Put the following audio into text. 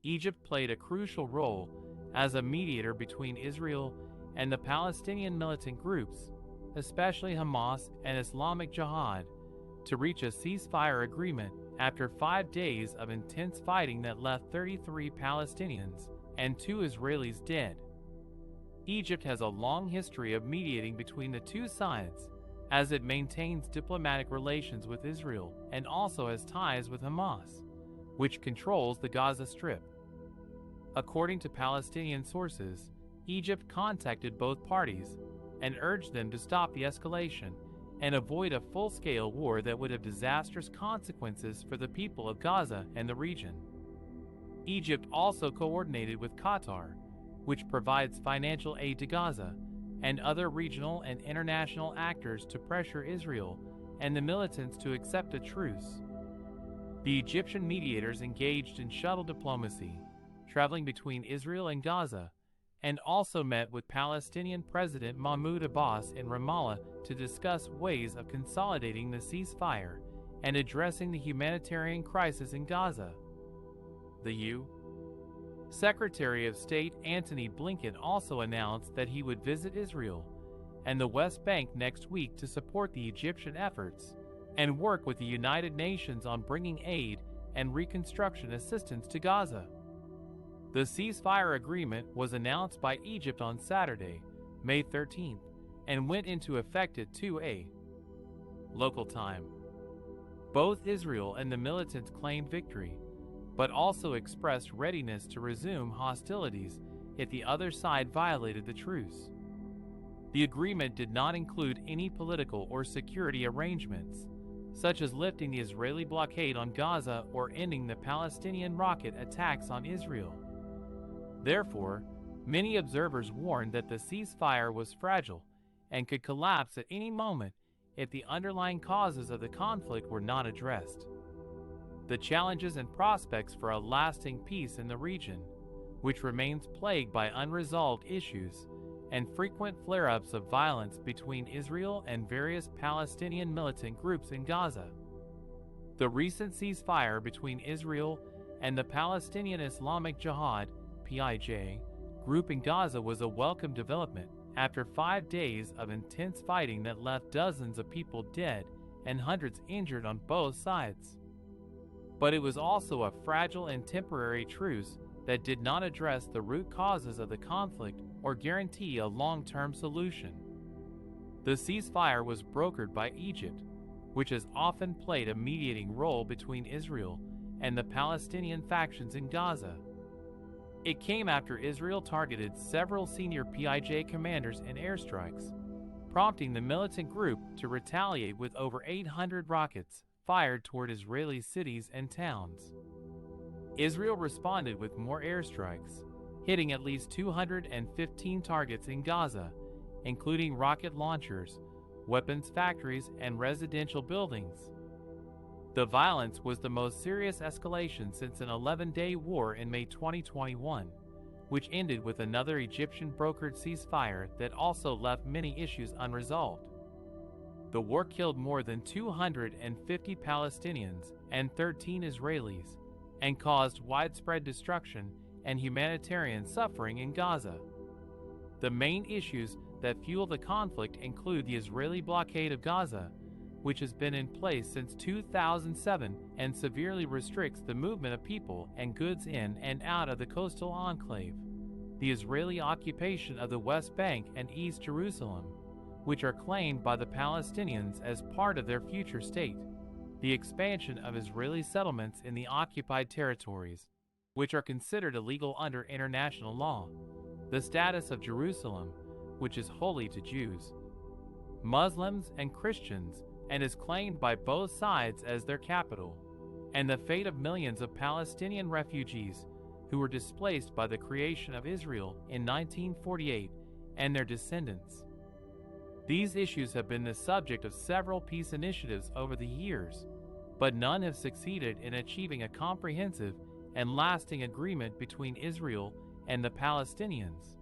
Egypt played a crucial role as a mediator between Israel and the Palestinian militant groups, especially Hamas and Islamic Jihad, to reach a ceasefire agreement after 5 days of intense fighting that left 33 Palestinians and 2 Israelis dead. Egypt has a long history of mediating between the two sides, as it maintains diplomatic relations with Israel and also has ties with Hamas, which controls the Gaza Strip. According to Palestinian sources, Egypt contacted both parties and urged them to stop the escalation and avoid a full-scale war that would have disastrous consequences for the people of Gaza and the region. Egypt also coordinated with Qatar, which provides financial aid to Gaza, and other regional and international actors to pressure Israel and the militants to accept a truce. The Egyptian mediators engaged in shuttle diplomacy, traveling between Israel and Gaza, and also met with Palestinian President Mahmoud Abbas in Ramallah to discuss ways of consolidating the ceasefire and addressing the humanitarian crisis in Gaza. The U.S. Secretary of State Antony Blinken also announced that he would visit Israel and the West Bank next week to support the Egyptian efforts and work with the United Nations on bringing aid and reconstruction assistance to Gaza. The ceasefire agreement was announced by Egypt on Saturday, May 13th, and went into effect at 2 a.m. local time. Both Israel and the militants claimed victory, but also expressed readiness to resume hostilities if the other side violated the truce. The agreement did not include any political or security arrangements, such as lifting the Israeli blockade on Gaza or ending the Palestinian rocket attacks on Israel. Therefore, many observers warned that the ceasefire was fragile and could collapse at any moment if the underlying causes of the conflict were not addressed. The challenges and prospects for a lasting peace in the region, which remains plagued by unresolved issues and frequent flare-ups of violence between Israel and various Palestinian militant groups in Gaza. The recent ceasefire between Israel and the Palestinian Islamic Jihad (PIJ) group in Gaza was a welcome development after 5 days of intense fighting that left dozens of people dead and hundreds injured on both sides. But it was also a fragile and temporary truce that did not address the root causes of the conflict or guarantee a long-term solution. The ceasefire was brokered by Egypt, which has often played a mediating role between Israel and the Palestinian factions in Gaza. It came after Israel targeted several senior PIJ commanders in airstrikes, prompting the militant group to retaliate with over 800 rockets fired toward Israeli cities and towns. Israel responded with more airstrikes, hitting at least 215 targets in Gaza, including rocket launchers, weapons factories, and residential buildings. The violence was the most serious escalation since an 11-day war in May 2021, which ended with another Egyptian-brokered ceasefire that also left many issues unresolved. The war killed more than 250 Palestinians and 13 Israelis, and caused widespread destruction and humanitarian suffering in Gaza. The main issues that fuel the conflict include the Israeli blockade of Gaza, which has been in place since 2007 and severely restricts the movement of people and goods in and out of the coastal enclave, the Israeli occupation of the West Bank and East Jerusalem, which are claimed by the Palestinians as part of their future state, the expansion of Israeli settlements in the occupied territories, which are considered illegal under international law, the status of Jerusalem, which is holy to Jews, Muslims, and Christians, and is claimed by both sides as their capital, and the fate of millions of Palestinian refugees who were displaced by the creation of Israel in 1948 and their descendants. These issues have been the subject of several peace initiatives over the years, but none have succeeded in achieving a comprehensive and lasting agreement between Israel and the Palestinians.